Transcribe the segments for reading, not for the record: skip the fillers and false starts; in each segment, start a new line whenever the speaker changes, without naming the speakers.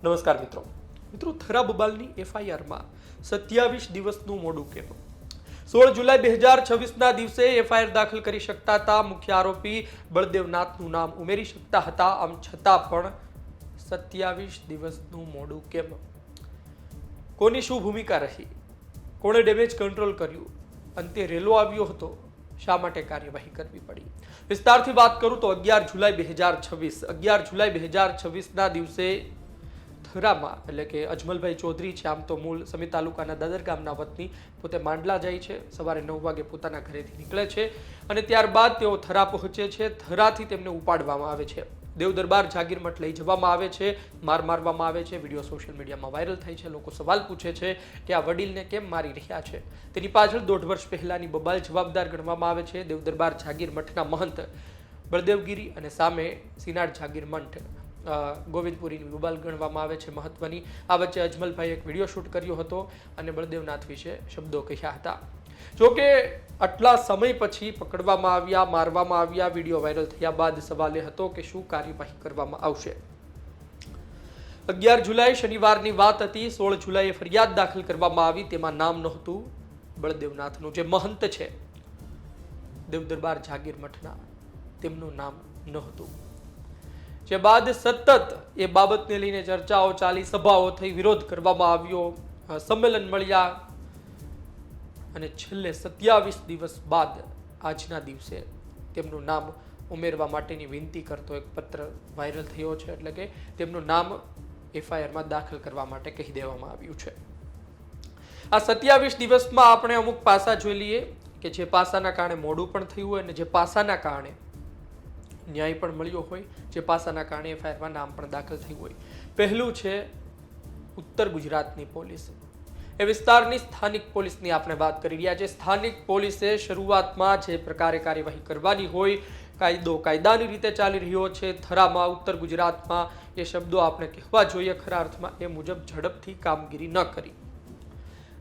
નમસ્કાર મિત્રો થરા બબાલની એફઆઈઆરમાં 27 દિવસનું મોડું કેમ? 16 જુલાઈ 2026ના દિવસે એફઆઈઆર દાખલ કરી શકતા હતા. મુખ્ય આરોપી બળદેવનાથનું નામ ઉમેરી શકતા હતા. આમ છતાં પણ 27 દિવસનું મોડું કેમ? કોની શું ભૂમિકા રહી? કોણે ડેમેજ કંટ્રોલ કર્યું? અંતે રેલો આવ્યો હતો. શા માટે કાર્યવાહી કરવી પડી? વિસ્તારથી વાત કરું તો 11 જુલાઈ 2026ના દિવસે થરામાં એટલે કે અજમલભાઈ ચૌધરી છે, આમ તો મૂળ સમી તાલુકાના દાદર ગામના વતની, પોતે માંડલા જાય છે. સવારે 9 વાગે પોતાના ઘરેથી નીકળે છે અને ત્યારબાદ તેઓ થરા પહોંચે છે. થરાથી તેમને ઉપાડવામાં આવે છે, દેવ દરબાર જાગીર મઠ લઈ જવામાં આવે છે, માર મારવામાં આવે છે. વિડીયો સોશિયલ મીડિયામાં વાયરલ થાય છે. લોકો સવાલ પૂછે છે કે આ વડીલને કેમ મારી રહ્યા છે? તેની પાછળ 1.5 વર્ષ પહેલાની બબાલ જવાબદાર ગણવામાં આવે છે. દેવ દરબાર જાગીર મઠના મહંત બળદેવગીરી અને સામે સિનાડ જાગીર મઠ ગોવિંદપુરીની બબાલ ગણવામાં આવે છે મહત્વની. આ વચ્ચે અજમલભાઈ એક વિડીયો શૂટ કર્યો હતો અને બળદેવનાથ વિશે શબ્દો કહ્યા હતા. જોકે આટલા સમય પછી પકડવામાં આવ્યા, મારવામાં આવ્યા, વિડીયો વાયરલ થયા બાદ સવાલ એ હતો કે શું કાર્યવાહી કરવામાં આવશે. 11 જુલાઈ શનિવારની વાત હતી. 16 જુલાઈએ ફરિયાદ દાખલ કરવામાં આવી. તેમાં નામ નહોતું બળદેવનાથનું. જે મહંત છે દેવ દરબાર જાગીર મઠના, તેમનું નામ નહોતું. જે બાદ સતત એ બાબતને લઈને ચર્ચાઓ ચાલી, સભાઓ થઈ, વિરોધ કરવામાં આવ્યો, સંમેલન મળ્યા અને છેલ્લે 27 દિવસ બાદ આજના દિવસે તેમનું નામ ઉમેરવા માટેની વિનંતી કરતો એક પત્ર વાયરલ થયો છે. એટલે કે તેમનું નામ એફઆઈઆરમાં દાખલ કરવા માટે કહી દેવામાં આવ્યું છે. આ 27 દિવસમાં આપણે અમુક પાસા જોઈ લઈએ કે જે પાસાના કારણે મોડું પણ થયું હોય અને જે પાસાના કારણે ન્યાય પણ મળ્યો હોય, જે પાસાના કારણે એફઆઈઆરમાં નામ પણ દાખલ થયું હોય. પહેલું છે ઉત્તર ગુજરાતની પોલીસ. એ વિસ્તારની સ્થાનિક પોલીસની આપણે વાત કરી રહ્યા છીએ. સ્થાનિક પોલીસે શરૂઆતમાં જે પ્રકારે કાર્યવાહી કરવાની હોય, કાયદો કાયદાની રીતે ચાલી રહ્યો છે થરામાં, ઉત્તર ગુજરાતમાં, એ શબ્દો આપણે કહેવા જોઈએ ખરા અર્થમાં, એ મુજબ ઝડપથી કામગીરી ન કરી.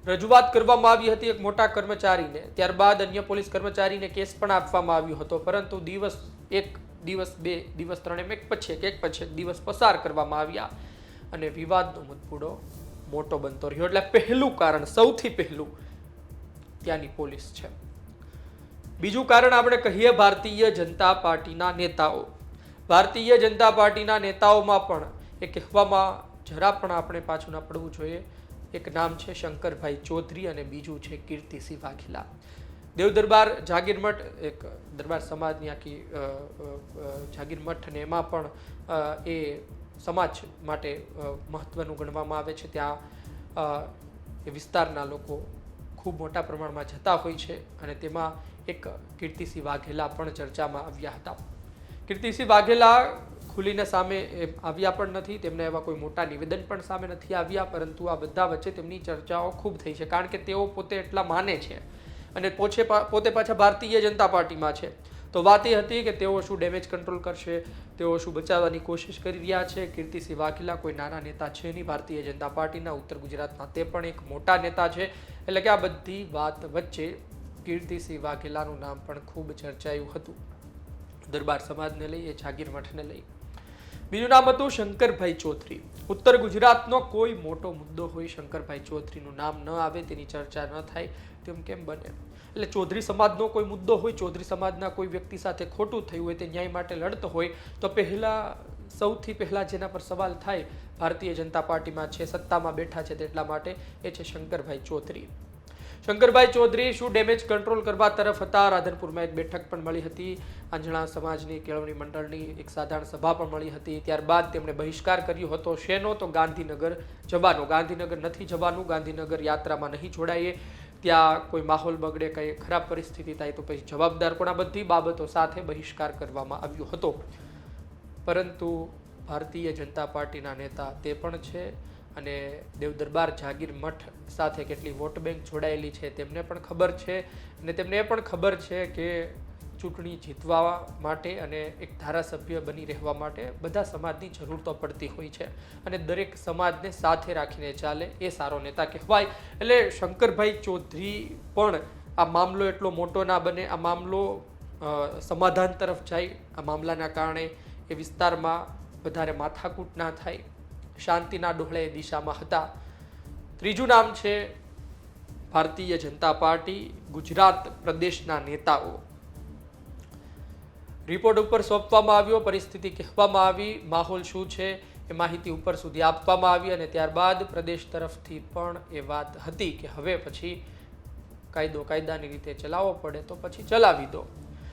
રજૂઆત કરવામાં આવી હતી એક મોટા કર્મચારીને, ત્યારબાદ અન્ય પોલીસ કર્મચારીને કેસ પણ આપવામાં આવ્યો હતો. પરંતુ દિવસ 1, દિવસ 2, દિવસ 3 એમ એક પછી એક દિવસ પસાર કરવામાં આવ્યા અને વિવાદનો મુદ્દો મોટો બનતો રહ્યો. એટલે પહેલું કારણ, સૌથી પહેલું ત્યાંની પોલીસ છે. બીજું કારણ આપણે કહીએ ભારતીય જનતા પાર્ટીના નેતાઓ. ભારતીય જનતા પાર્ટીના નેતાઓમાં પણ એ કહેવામાં જરા પણ આપણે પાછું ના પડવું જોઈએ. એક નામ છે શંકરભાઈ ચૌધરી અને બીજું છે કીર્તિસિંહ વાઘેલા. દેવ દરબાર જાગીર મઠ એક દરબાર સમાજની આખી જાગીર મઠ અને એમાં પણ એ સમાજ માટે મહત્વનું ગણવામાં આવે છે. ત્યાં એ વિસ્તારના લોકો ખૂબ મોટા પ્રમાણમાં જતા હોય છે અને તેમાં એક કીર્તિસિંહ વાઘેલા પણ ચર્ચામાં આવ્યા હતા. કીર્તિસિંહ વાઘેલા ખુલીને સામે આવ્યા પણ નથી, તેમને એવા કોઈ મોટા નિવેદન પણ સામે નથી આવ્યા, પરંતુ આ બધા વચ્ચે તેમની ચર્ચાઓ ખૂબ થઈ છે. કારણ કે તેઓ પોતે એટલા માને છે અને પોતે પાછા ભારતીય જનતા પાર્ટીમાં છે. તો વાત એ હતી કે તેઓ શું ડેમેજ કંટ્રોલ કરશે, તેઓ શું બચાવવાની કોશિશ કરી રહ્યા છે. કીર્તિસિંહ વાઘેલા કોઈ નાના નેતા છે નહીં, ભારતીય જનતા પાર્ટીના ઉત્તર ગુજરાતના તે પણ એક મોટા નેતા છે. એટલે કે આ બધી વાત વચ્ચે કીર્તિસિંહ વાઘેલાનું નામ પણ ખૂબ ચર્ચાયું હતું, દરબાર સમાજને લઈ, એ જાગીર મઠને લઈ. બીજું નામ હતું શંકરભાઈ ચૌધરી. ઉત્તર ગુજરાતનો કોઈ મોટો મુદ્દો હોય, શંકરભાઈ ચૌધરીનું નામ ન આવે, તેની ચર્ચા ન થાય, તેમ કેમ બને? એટલે ચૌધરી સમાજનો કોઈ મુદ્દો હોય, ચૌધરી સમાજના કોઈ વ્યક્તિ સાથે ખોટું થયું હોય, તે ન્યાય માટે લડતો હોય, તો સૌથી પહેલા જેના પર સવાલ થાય, ભારતીય જનતા પાર્ટીમાં છે, સત્તામાં બેઠા છે તેટલા માટે, એ છે શંકરભાઈ ચૌધરી. શંકરભાઈ ચૌધરી શું ડેમેજ કંટ્રોલ કરવા તરફ હતા? રાધનપુરમાં એક બેઠક પણ મળી હતી, આંજણા સમાજની કેળવણી મંડળની એક સાધારણ સભા પણ મળી હતી. ત્યારબાદ તેમણે બહિષ્કાર કર્યો હતો. શેનો? તો ગાંધીનગર જવાનો. ગાંધીનગર નથી જવાનું, ગાંધીનગર યાત્રામાં નહીં જોડાઈએ, ત્યાં કોઈ માહોલ બગડે, કંઈ ખરાબ પરિસ્થિતિ થાય તો પછી જવાબદાર કોણ? આ બધી બાબતો સાથે બહિષ્કાર કરવામાં આવ્યો હતો. પરંતુ ભારતીય જનતા પાર્ટીના નેતા તે પણ છે અને દેવ દરબાર જાગીર મઠ સાથે કેટલી વોટ બેંક જોડાયેલી છે તેમને પણ ખબર છે અને તેમને એ પણ ખબર છે કે ચૂંટણી જીતવા માટે અને એક ધારાસભ્ય બની રહેવા માટે બધા સમાજની જરૂર તો પડતી હોય છે અને દરેક સમાજને સાથે રાખીને ચાલે એ સારો નેતા કહેવાય. એટલે શંકરભાઈ ચૌધરી પણ આ મામલો એટલો મોટો ના બને, આ મામલો સમાધાન તરફ જાય, આ મામલાના કારણે એ વિસ્તારમાં વધારે માથાકૂટ ના થાય, શાંતિના ડોળે દિશામાં હતા. ત્રીજું નામ છે ભારતીય જનતા પાર્ટી ગુજરાત પ્રદેશના નેતાઓ. રિપોર્ટ ઉપર સોંપવામાં આવ્યો, પરિસ્થિતિ કહેવામાં આવી, માહોલ શું છે એ માહિતી ઉપર સુધી આપવામાં આવી અને ત્યારબાદ પ્રદેશ તરફથી પણ એ વાત હતી કે હવે પછી કાયદાની રીતે ચલાવવો પડે તો પછી ચલાવી દો.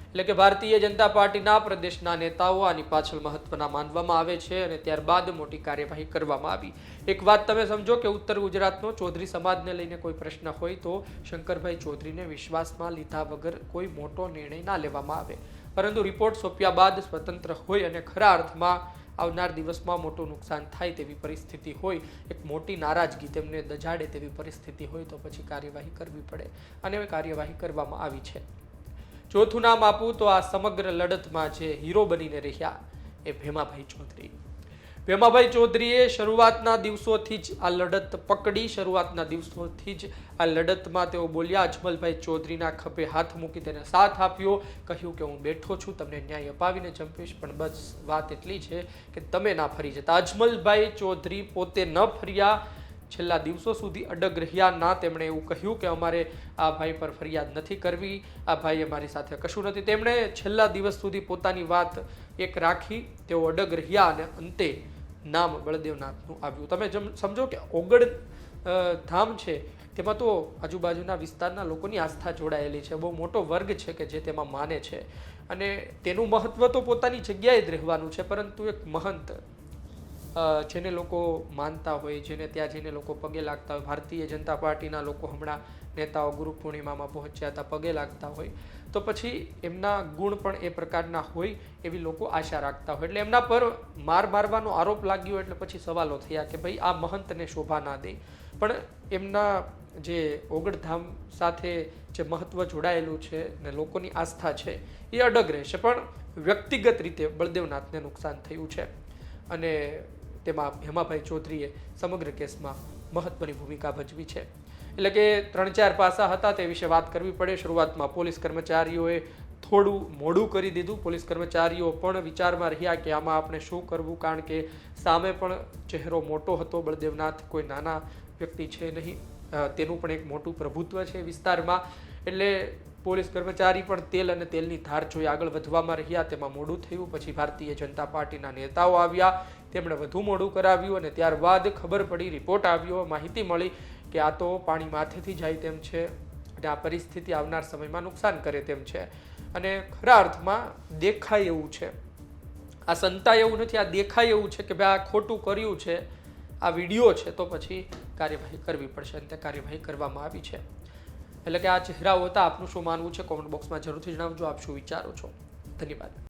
એટલે કે ભારતીય જનતા પાર્ટીના પ્રદેશના નેતાઓ આની પાછળ મહત્વના માનવામાં આવે છે અને ત્યારબાદ મોટી કાર્યવાહી કરવામાં આવી. એક વાત તમે સમજો કે ઉત્તર ગુજરાતનો ચૌધરી સમાજને લઈને કોઈ પ્રશ્ન હોય તો શંકરભાઈ ચૌધરીને વિશ્વાસમાં લીધા વગર કોઈ મોટો નિર્ણય ના લેવામાં આવે, પરંતુ રિપોર્ટ સોંપ્યા બાદ સ્વતંત્ર હોય અને ખરા અર્થમાં આવનાર દિવસમાં મોટું નુકસાન થાય તેવી પરિસ્થિતિ હોય, એક મોટી નારાજગી તેમને દજાડે તેવી પરિસ્થિતિ હોય તો પછી કાર્યવાહી કરવી પડે અને કાર્યવાહી કરવામાં આવી છે. ચોથું નામ આપું તો આ સમગ્ર લડતમાં જે હીરો બનીને રહ્યા એ ભેમાભાઈ ચૌધરી. ભેમાભાઈ ચૌધરીએ શરૂઆતના દિવસોથી જ આ લડત પકડી. શરૂઆતના દિવસોથી જ આ લડતમાં તેઓ બોલ્યા. અજમલભાઈ ચૌધરીના ખભે હાથ મૂકી તેને સાથ આપ્યો, કહ્યું કે હું બેઠો છું, તમને ન્યાય અપાવીને જંપીશ, પણ બસ વાત એટલી છે કે તમે ના ફરી જતા. અજમલભાઈ ચૌધરી પોતે ન ફર્યા, છેલ્લા દિવસો સુધી અડગ રહ્યા ના. તેમણે એવું કહ્યું કે અમારે આ ભાઈ પર ફરિયાદ નથી કરવી, આ ભાઈએ મારી સાથે કશું નથી. તેમણે છેલ્લા દિવસ સુધી પોતાની વાત એક રાખી, તેઓ અડગ રહ્યા અને અંતે નામ બળદેવનાથનું આવ્યું. તમે સમજો કે ઓગળ ધામ છે તેમાં તો આજુબાજુના વિસ્તારના લોકોની આસ્થા જોડાયેલી છે, બહુ મોટો વર્ગ છે કે જે તેમાં માને છે અને તેનું મહત્વ તો પોતાની જગ્યાએ જ રહેવાનું છે, પરંતુ એક મહંત જેને લોકો માનતા હોય, જેને ત્યાં જઈને લોકો પગે લાગતા હોય, ભારતીય જનતા પાર્ટીના લોકો હમણાં નેતાઓ ગુરુ પૂર્ણિમામાં પહોંચ્યા હતા, પગે લાગતા હોય, તો પછી એમના ગુણ પણ એ પ્રકારના હોય એવી લોકો આશા રાખતા હોય. એટલે એમના પર મારવાનો આરોપ લાગ્યો એટલે પછી સવાલો થયા કે ભાઈ આ મહંતને શોભા ના દે. પણ એમના જે ઓગળધામ સાથે જે મહત્વ જોડાયેલું છે ને લોકોની આસ્થા છે એ અડગ રહેશે. પણ વ્યક્તિગત રીતે બળદેવનાથને નુકસાન થયું છે અને તેમાં ભેમાભાઈ ચૌધરીએ સમગ્ર કેસમાં મહત્વની ભૂમિકા ભજવી છે. એટલે કે 3-4 પાસા હતા તે વિશે વાત કરવી પડે. શરૂઆતમાં પોલીસ કર્મચારીઓએ થોડું મોડું કરી દીધું. પોલીસ કર્મચારીઓ પણ વિચારમાં રહ્યા કે આમાં આપણે શું કરવું, કારણ કે સામે પણ ચહેરો મોટો હતો. બળદેવનાથ કોઈ નાના વ્યક્તિ છે નહીં, તેનું પણ એક મોટું પ્રભુત્વ છે વિસ્તારમાં. એટલે પોલીસ કર્મચારી પણ તેલ અને તેલની ધાર જોઈ આગળ વધવામાં રહ્યા. તેમાં મોડું થયું. પછી ભારતીય જનતા પાર્ટીના નેતાઓ આવ્યા, તેમણે વધુ મોડું કરાવ્યું અને ત્યારબાદ ખબર પડી, રિપોર્ટ આવ્યો, માહિતી મળી કે આ તો પાણી માથેથી જાય તેમ છે અને આ પરિસ્થિતિ આવનાર સમયમાં નુકસાન કરે તેમ છે. અને ખરા અર્થમાં દેખાય એવું છે, આ સંતાય એવું નથી, આ દેખાય એવું છે કે ભાઈ આ ખોટું કર્યું છે, આ વિડીયો છે, તો પછી કાર્યવાહી કરવી પડશે અને તે કાર્યવાહી કરવામાં આવી છે. એટલે કે આ ચહેરાઓ હતા. આપનું શું માનવું છે કોમેન્ટ બોક્સમાં જરૂરથી જણાવજો. આપ શું વિચારો છો? ધન્યવાદ.